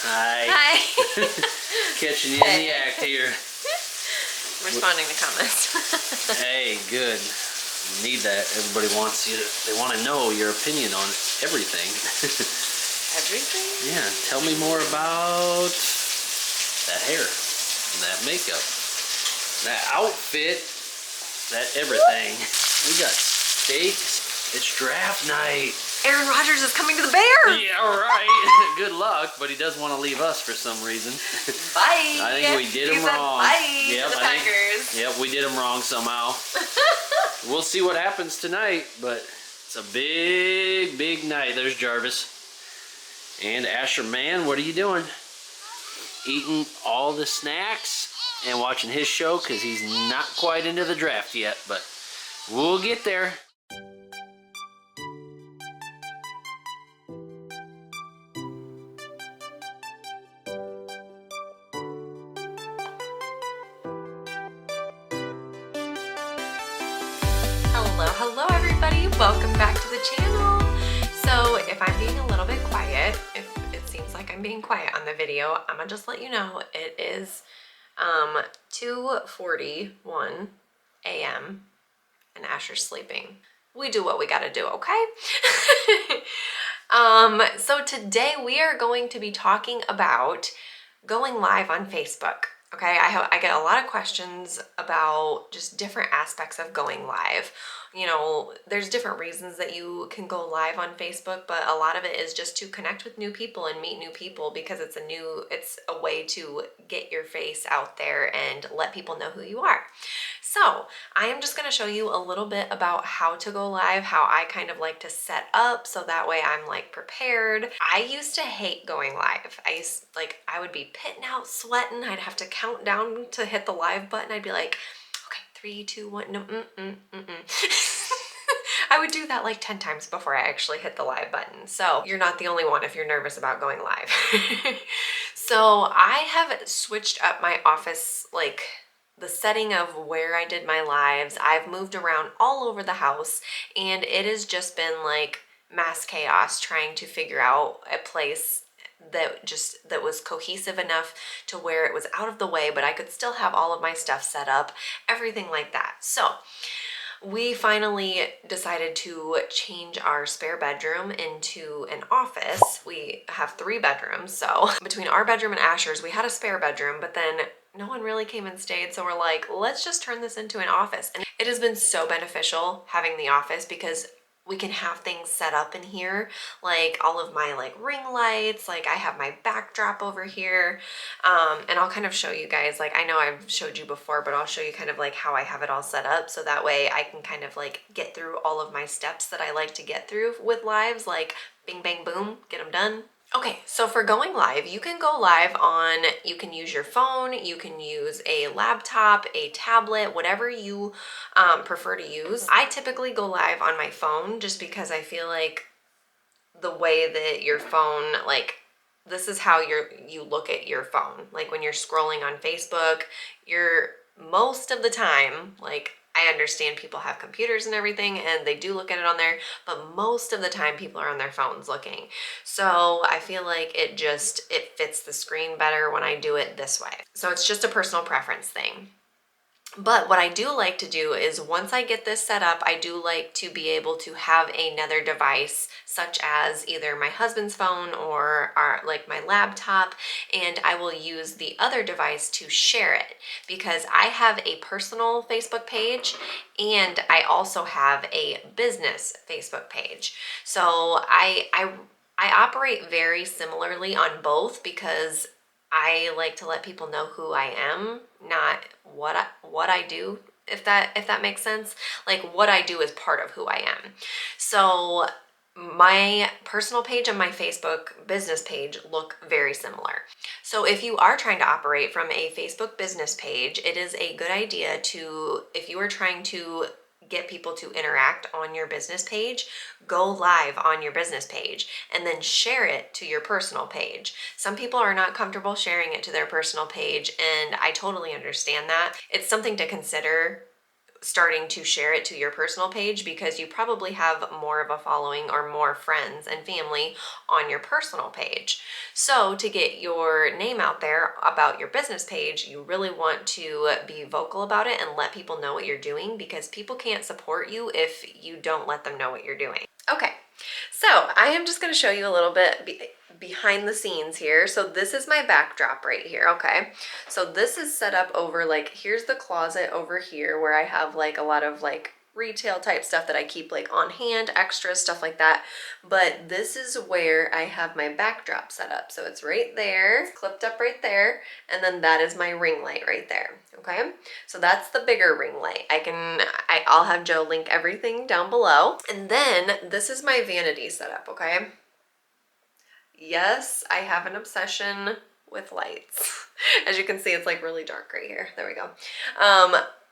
Hi. Hi. Catching you in the act here. Responding to comments. Hey, good. Need that. Everybody wants you to, they want to know your opinion on everything. Everything? Yeah, tell me more about that hair, that makeup, that outfit, that everything. We got steaks. It's draft night. Aaron Rodgers is coming to the Bears. Yeah, right. Good luck, but he does want to leave us for some reason. Bye. I think we did him wrong. Bye Yep, to the Packers. Yep, we did him wrong somehow. We'll see what happens tonight, but it's a big, big night. There's Jarvis. And Asher, man, what are you doing? Eating all the snacks and watching his show because he's not quite into the draft yet, but we'll get there. Hello everybody, welcome back to the channel. So if I'm being a little bit quiet, if it seems like I'm being quiet on the video, I'm gonna just let you know it is 2:41 a.m. and Asher's sleeping. We do what we gotta do, okay? So today we are going to be talking about going live on Facebook. Okay, I get a lot of questions about just different aspects of going live. You know, there's different reasons that you can go live on Facebook, but a lot of it is just to connect with new people and meet new people because it's a way to get your face out there and let people know who you are. So I am just going to show you a little bit about how to go live, how I kind of like to set up so that way I'm like prepared. I used to hate going live. I would be pitting out, sweating. I'd have to count down to hit the live button. I'd be like, okay, 3, 2, 1, no, I would do that like 10 times before I actually hit the live button. So you're not the only one if you're nervous about going live. So I have switched up my office, like the setting of where I did my lives. I've moved around all over the house and it has just been like mass chaos trying to figure out a place that was cohesive enough to where it was out of the way, but I could still have all of my stuff set up, everything like that. So we finally decided to change our spare bedroom into an office. We have 3 bedrooms, so between our bedroom and Asher's, we had a spare bedroom, but then no one really came and stayed, so we're like, let's just turn this into an office. And it has been so beneficial having the office because we can have things set up in here, like all of my like ring lights, like I have my backdrop over here, and I'll kind of show you guys, like I know I've showed you before, but I'll show you kind of like how I have it all set up so that way I can kind of like get through all of my steps that I like to get through with lives, like bing, bang, boom, get them done. Okay, so for going live, you can go live on, you can use your phone, you can use a laptop, a tablet, whatever you prefer to use. I typically go live on my phone just because I feel like the way that your phone, like this is how you look at your phone. Like when you're scrolling on Facebook, you're most of the time, like I understand people have computers and everything and they do look at it on there, but most of the time people are on their phones looking. So I feel like it fits the screen better when I do it this way. So it's just a personal preference thing. But what I do like to do is once I get this set up, I do like to be able to have another device such as either my husband's phone or like my laptop, and I will use the other device to share it because I have a personal Facebook page and I also have a business Facebook page. So I operate very similarly on both because I like to let people know who I am, not what I do, if that makes sense. Like what I do is part of who I am. So my personal page and my Facebook business page look very similar. So if you are trying to operate from a Facebook business page, it is a good idea to, if you are trying to get people to interact on your business page, go live on your business page and then share it to your personal page. Some people are not comfortable sharing it to their personal page, and I totally understand that. It's something to consider starting to share it to your personal page because you probably have more of a following or more friends and family on your personal page. So to get your name out there about your business page, you really want to be vocal about it and let people know what you're doing, because people can't support you if you don't let them know what you're doing. Okay, so I am just going to show you a little bit behind the scenes here. So this is my backdrop right here. Okay, so this is set up over, like, here's the closet over here where I have like a lot of like retail type stuff that I keep like on hand, extras, stuff like that. But this is where I have my backdrop set up. So it's right there, clipped up right there. And then that is my ring light right there. Okay, so that's the bigger ring light. I'll have Joe link everything down below. And then this is my vanity setup. Okay, yes, I have an obsession with lights. As you can see, it's like really dark right here. There we go.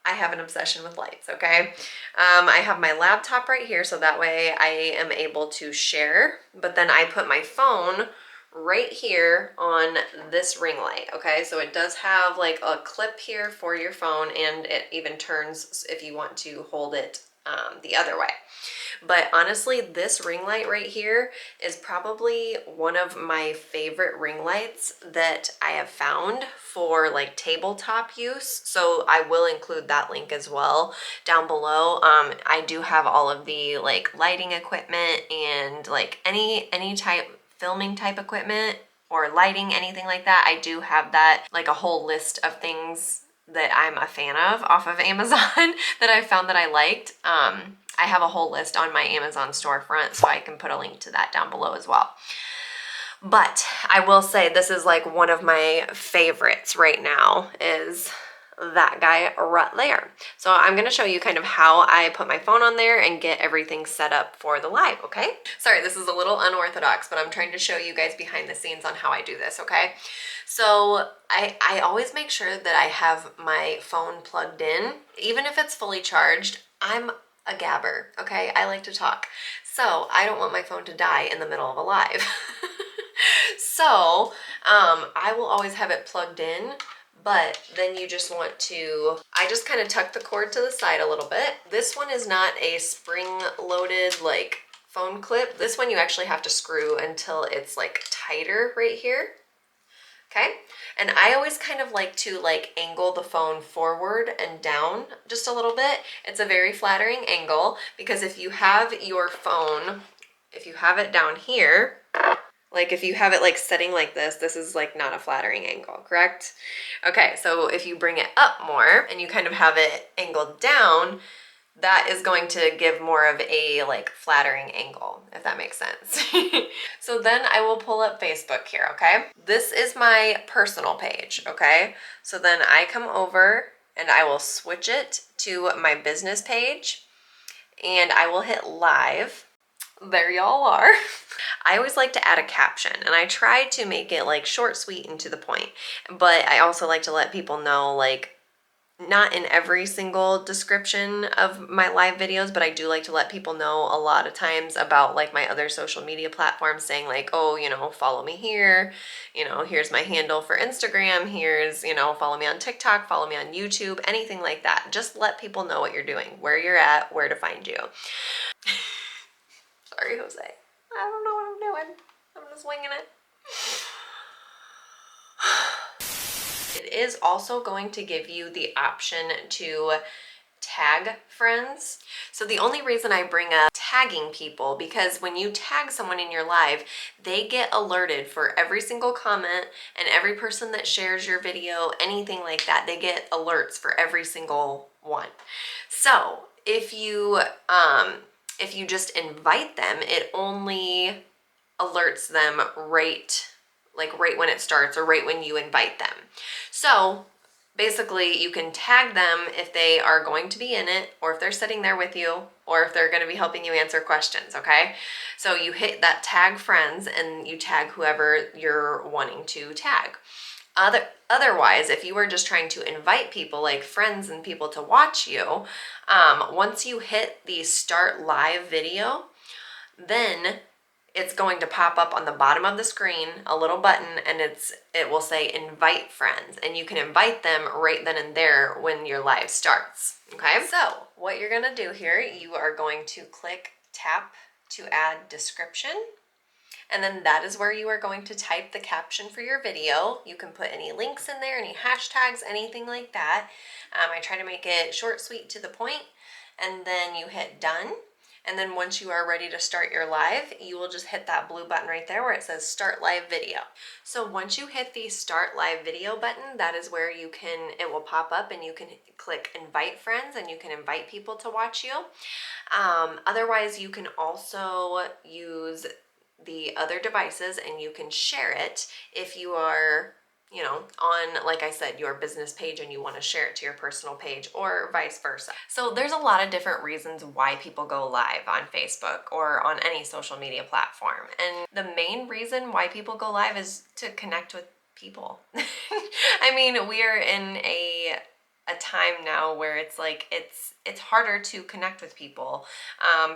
I have an obsession with lights, okay? I have my laptop right here, so that way I am able to share, but then I put my phone right here on this ring light, okay? So it does have like a clip here for your phone, and it even turns if you want to hold it the other way. But honestly, this ring light right here is probably one of my favorite ring lights that I have found for like tabletop use. So I will include that link as well down below. I do have all of the like lighting equipment and like any type filming type equipment or lighting, anything like that. I do have that, like a whole list of things that I'm a fan of off of Amazon that I found that I liked. I have a whole list on my Amazon storefront, so I can put a link to that down below as well. But I will say this is like one of my favorites right now, is that guy right there. So I'm going to show you kind of how I put my phone on there and get everything set up for the live, okay? Sorry, this is a little unorthodox, but I'm trying to show you guys behind the scenes on how I do this, okay? So I always make sure that I have my phone plugged in. Even if it's fully charged, I'm a gabber, okay? I like to talk. So I don't want my phone to die in the middle of a live. So I will always have it plugged in, but then you just want to, I just kind of tuck the cord to the side a little bit. This one is not a spring-loaded like phone clip. This one you actually have to screw until it's like tighter right here. Okay, and I always kind of like to like angle the phone forward and down just a little bit. It's a very flattering angle, because if you have your phone, if you have it down here, like if you have it like setting like this is like not a flattering angle, correct? Okay, so if you bring it up more and you kind of have it angled down, that is going to give more of a like flattering angle, if that makes sense. So then I will pull up Facebook here, okay? This is my personal page, okay? So then I come over and I will switch it to my business page and I will hit live. There y'all are. I always like to add a caption, and I try to make it like short, sweet, and to the point. But I also like to let people know, like, not in every single description of my live videos, but I do like to let people know a lot of times about like my other social media platforms, saying like, oh, you know, follow me here, you know, here's my handle for Instagram, here's, you know, follow me on TikTok, follow me on YouTube, anything like that. Just let people know what you're doing, where you're at, where to find you. Sorry, Jose. I don't know what I'm doing. I'm just winging it. It is also going to give you the option to tag friends. So the only reason I bring up tagging people, because when you tag someone in your live, they get alerted for every single comment and every person that shares your video, anything like that, they get alerts for every single one. So if you just invite them, it only alerts them right when it starts or right when you invite them. So basically you can tag them if they are going to be in it, or if they're sitting there with you, or if they're going to be helping you answer questions, okay? So you hit that tag friends and you tag whoever you're wanting to tag. Otherwise, if you were just trying to invite people, like friends and people to watch you, once you hit the start live video, then it's going to pop up on the bottom of the screen, a little button, and it will say invite friends, and you can invite them right then and there when your live starts. Okay, so what you're gonna do here, you are going to click tap to add description, and then that is where you are going to type the caption for your video. You can put any links in there, any hashtags, anything like that. I try to make it short, sweet, to the point, and then you hit done. And then once you are ready to start your live, you will just hit that blue button right there where it says start live video. So once you hit the start live video button, that is where it will pop up and you can click invite friends and you can invite people to watch you. Otherwise, you can also use the other devices and you can share it if you are on, like I said, your business page and you want to share it to your personal page, or vice versa. So there's a lot of different reasons why people go live on Facebook or on any social media platform. And the main reason why people go live is to connect with people. I mean, we are in a time now where it's like it's harder to connect with people.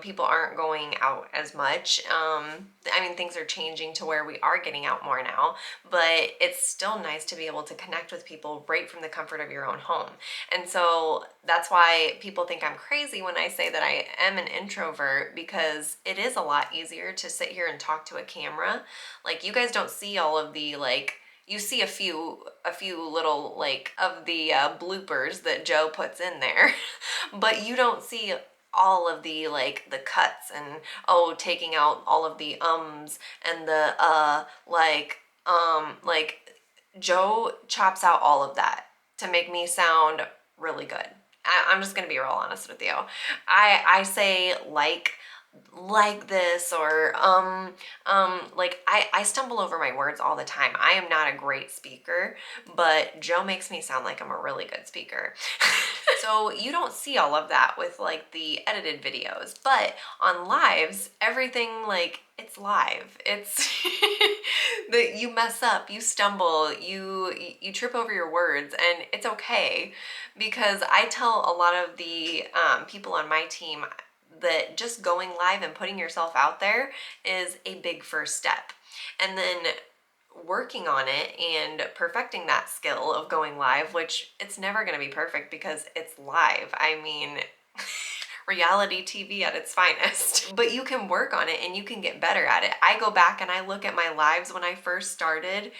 People aren't going out as much. I mean, things are changing to where we are getting out more now, but it's still nice to be able to connect with people right from the comfort of your own home. And so that's why people think I'm crazy when I say that I am an introvert, because it is a lot easier to sit here and talk to a camera. Like, you guys don't see all of the you see a few little of the bloopers that Joe puts in there, but you don't see all of the the cuts and taking out all of the ums and the Joe chops out all of that to make me sound really good. I'm just gonna be real honest with you. I say like this, or I stumble over my words all the time. I am not a great speaker, but Joe makes me sound like I'm a really good speaker. So you don't see all of that with the edited videos, but on lives, everything it's live. It's that you mess up, you stumble, you trip over your words, and it's okay, because I tell a lot of the people on my team that just going live and putting yourself out there is a big first step. And then working on it and perfecting that skill of going live, which it's never going to be perfect because it's live. I mean, reality TV at its finest. But you can work on it and you can get better at it. I go back and I look at my lives when I first started,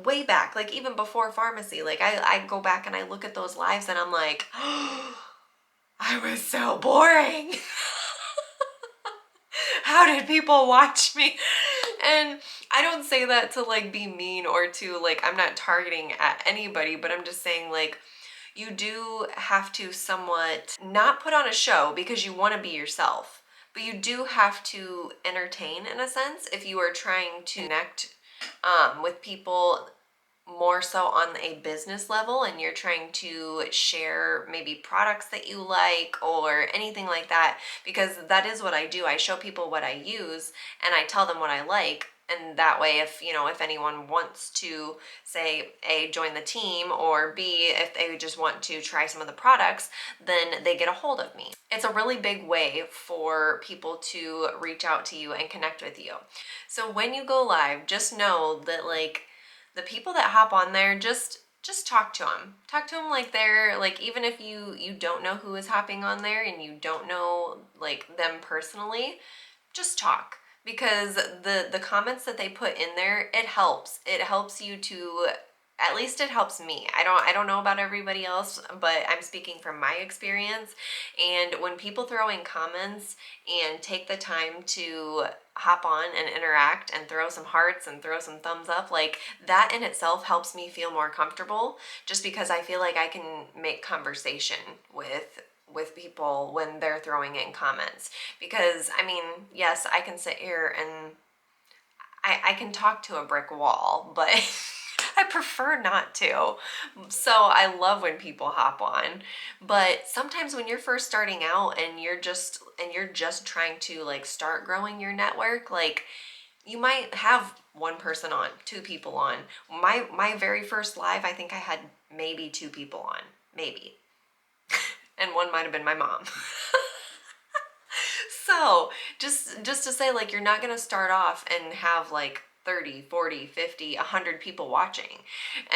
way back, even before pharmacy. I go back and I look at those lives and I'm like, oh, I was so boring. How did people watch me? And I don't say that to be mean or to I'm not targeting at anybody, but I'm just saying you do have to somewhat not put on a show because you want to be yourself, but you do have to entertain in a sense if you are trying to connect with people more so on a business level, and you're trying to share maybe products that you like or anything like that, because that is what I do. I show people what I use and I tell them what I like, and that way if anyone wants to say A, join the team, or B, if they just want to try some of the products, then they get a hold of me. It's a really big way for people to reach out to you and connect with you. So when you go live, just know that the people that hop on there, just talk to them. Talk to them they're even if you don't know who is hopping on there and you don't know them personally, just talk, because the comments that they put in there, it helps you to, at least it helps me. I don't know about everybody else, but I'm speaking from my experience. And when people throw in comments and take the time to hop on and interact and throw some hearts and throw some thumbs up, that in itself helps me feel more comfortable, just because I feel like I can make conversation with people when they're throwing in comments. Because I mean, yes, I can sit here and I can talk to a brick wall, but I prefer not to. So I love when people hop on. But sometimes when you're first starting out and you're just trying to start growing your network, you might have one person on, two people on. My very first live, I think I had maybe two people on, maybe. And one might have been my mom. So just to say, like, you're not going to start off and have like 30, 40, 50, 100 people watching.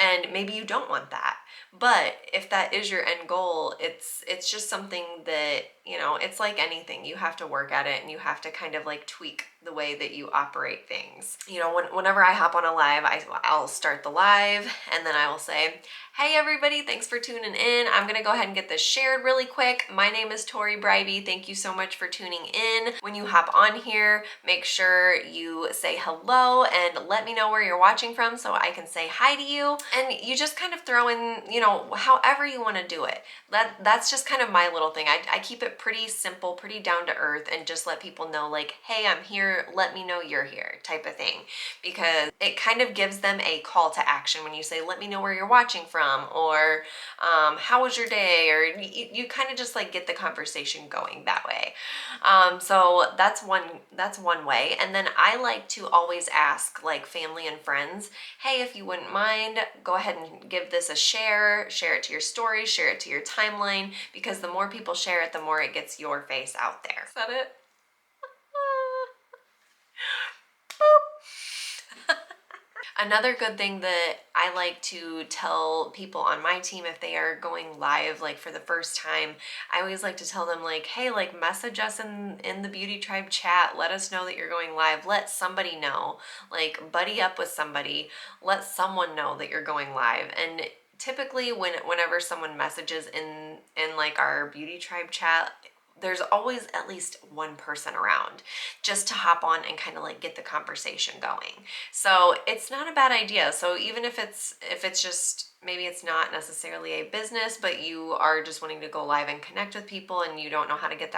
And maybe you don't want that. But if that is your end goal, it's just something that, you know, it's like anything. You have to work at it and you have to kind of like tweak the way that you operate things. You know, whenever I hop on a live, I'll start the live and then I will say, hey everybody, thanks for tuning in. I'm gonna go ahead and get this shared really quick. My name is Tori Bribey. Thank you so much for tuning in. When you hop on here, make sure you say hello and let me know where you're watching from so I can say hi to you. And you just kind of throw in, you know, however you want to do it. That's just kind of my little thing. I keep it pretty simple, pretty down to earth, and just let people know like, hey, I'm here, let me know you're here type of thing, because it kind of gives them a call to action when you say, let me know where you're watching from, or how was your day, or you kind of just like get the conversation going that way. So that's one way. And then I like to always ask like family and friends, hey, if you wouldn't mind, go ahead and give this a share it to your story, share it to your timeline, because the more people share it, the more it gets your face out there. Is that it? Another good thing that I like to tell people on my team if they are going live like for the first time, I always like to tell them like, hey, like message us in the Beauty Tribe chat. Let us know that you're going live. Let somebody know. Like buddy up with somebody. Let someone know that you're going live. And typically whenever someone messages in like our Beauty Tribe chat, there's always at least one person around just to hop on and kind of like get the conversation going. So it's not a bad idea. So even if it's just, maybe it's not necessarily a business, but you are just wanting to go live and connect with people and you don't know how to get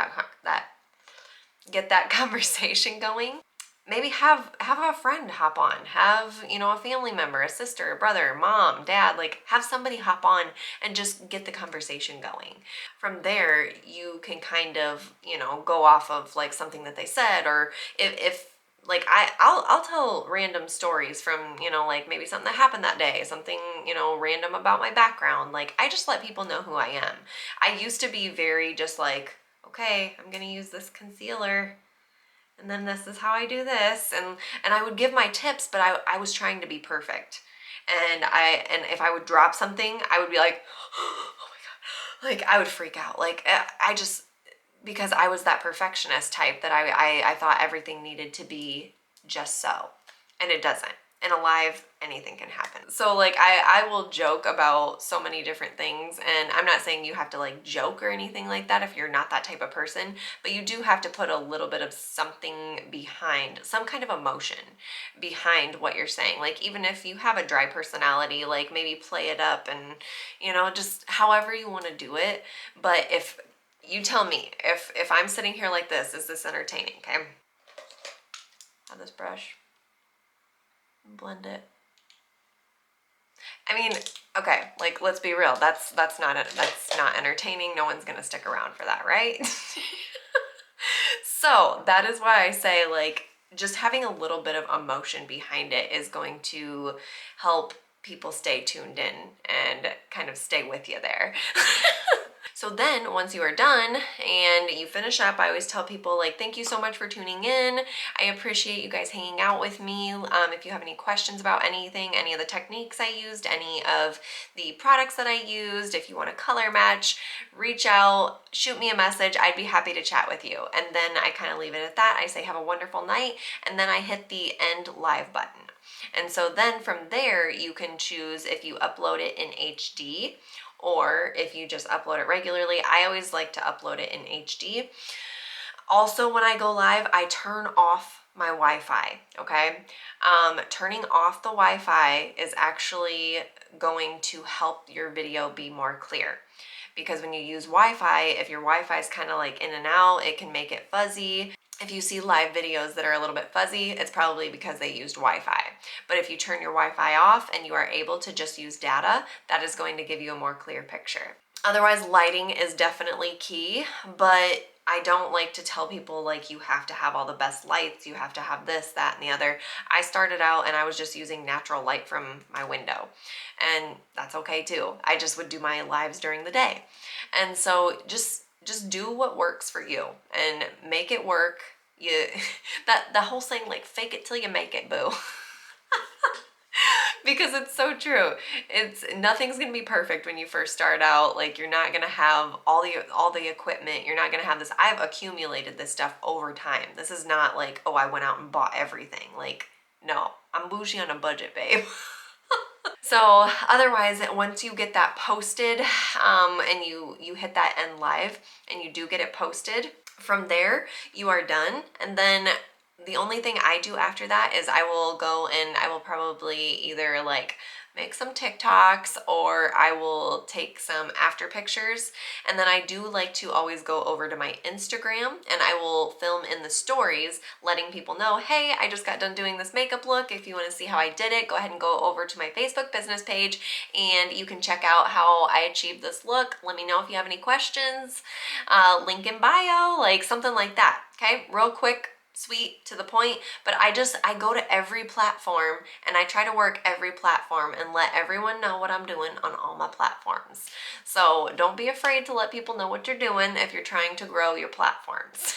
that conversation going, maybe have a friend hop on, have, you know, a family member, a sister, a brother, mom, dad, like have somebody hop on and just get the conversation going. From there, you can kind of, you know, go off of like something that they said, or if like I'll tell random stories from, you know, like maybe something that happened that day, something, you know, random about my background. Like I just let people know who I am. I used to be very just like, okay, I'm gonna use this concealer, and then this is how I do this, and I would give my tips, but I was trying to be perfect, and if I would drop something, I would be like, oh my god, like I would freak out, like I just, because I was that perfectionist type that I thought everything needed to be just so, and it doesn't. In a live, anything can happen. So like I will joke about so many different things, and I'm not saying you have to like joke or anything like that if you're not that type of person, but you do have to put a little bit of something behind, some kind of emotion behind what you're saying. Like even if you have a dry personality, like maybe play it up and, you know, just however you want to do it. But if you tell me, if I'm sitting here like this, is this entertaining? Okay. Have this brush. Blend it. I mean, okay, like let's be real. That's not entertaining. No one's gonna stick around for that, right? So that is why I say like just having a little bit of emotion behind it is going to help people stay tuned in and kind of stay with you there. So then once you are done and you finish up, I always tell people like, thank you so much for tuning in. I appreciate you guys hanging out with me. If you have any questions about anything, any of the techniques I used, any of the products that I used, if you want to color match, reach out, shoot me a message. I'd be happy to chat with you. And then I kind of leave it at that. I say, have a wonderful night. And then I hit the end live button. And so then from there, you can choose if you upload it in HD or if you just upload it regularly. I always like to upload it in HD. Also, when I go live, I turn off my Wi-Fi, okay? Turning off the Wi-Fi is actually going to help your video be more clear. Because when you use Wi-Fi, if your Wi-Fi is kind of like in and out, it can make it fuzzy. If you see live videos that are a little bit fuzzy, it's probably because they used Wi-Fi. But if you turn your Wi-Fi off and you are able to just use data, that is going to give you a more clear picture. Otherwise, lighting is definitely key, but I don't like to tell people like you have to have all the best lights, you have to have this, that, and the other. I started out and I was just using natural light from my window, and that's okay too. I just would do my lives during the day. And so just just do what works for you and make it work. The whole saying, like, fake it till you make it, boo. Because it's so true. Nothing's gonna be perfect when you first start out. Like, you're not gonna have all the equipment. You're not gonna have this. I've accumulated this stuff over time. This is not like, oh, I went out and bought everything. Like, no, I'm bougie on a budget, babe. So otherwise, once you get that posted, and you hit that end live and you do get it posted, from there you are done. And then the only thing I do after that is I will go and I will probably either like make some TikToks, or I will take some after pictures. And then I do like to always go over to my Instagram and I will film in the stories letting people know, hey, I just got done doing this makeup look. If you want to see how I did it, go ahead and go over to my Facebook business page and you can check out how I achieved this look. Let me know if you have any questions. Link in bio, like something like that. Okay, real quick, sweet, to the point. But I go to every platform and I try to work every platform and let everyone know what I'm doing on all my platforms. So don't be afraid to let people know what you're doing if you're trying to grow your platforms.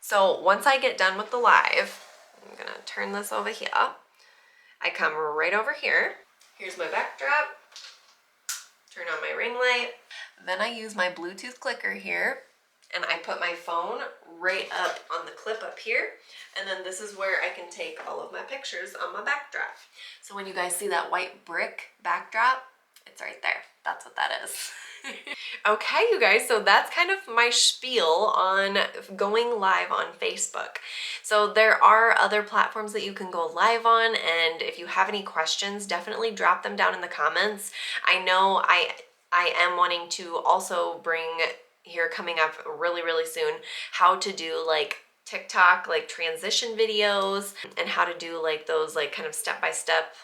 So once I get done with the live, I'm gonna turn this over here. I come right over here. Here's my backdrop. Turn on my ring light. Then I use my Bluetooth clicker here. And I put my phone right up on the clip up here. And then this is where I can take all of my pictures on my backdrop. So when you guys see that white brick backdrop, it's right there. That's what that is. Okay, you guys, so that's kind of my spiel on going live on Facebook. So there are other platforms that you can go live on, and if you have any questions, definitely drop them down in the comments. I know I am wanting to also bring here coming up really soon how to do like TikTok like transition videos and how to do like those like kind of step-by-step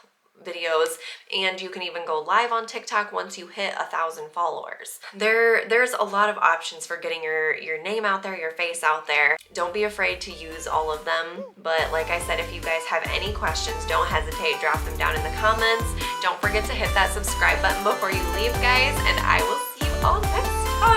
videos. And you can even go live on TikTok once you hit 1,000 followers. There's a lot of options for getting your name out there, your face out there. Don't be afraid to use all of them. But like I said, if you guys have any questions, don't hesitate, drop them down in the comments. Don't forget to hit that subscribe button before you leave, guys, and I will see you all next time.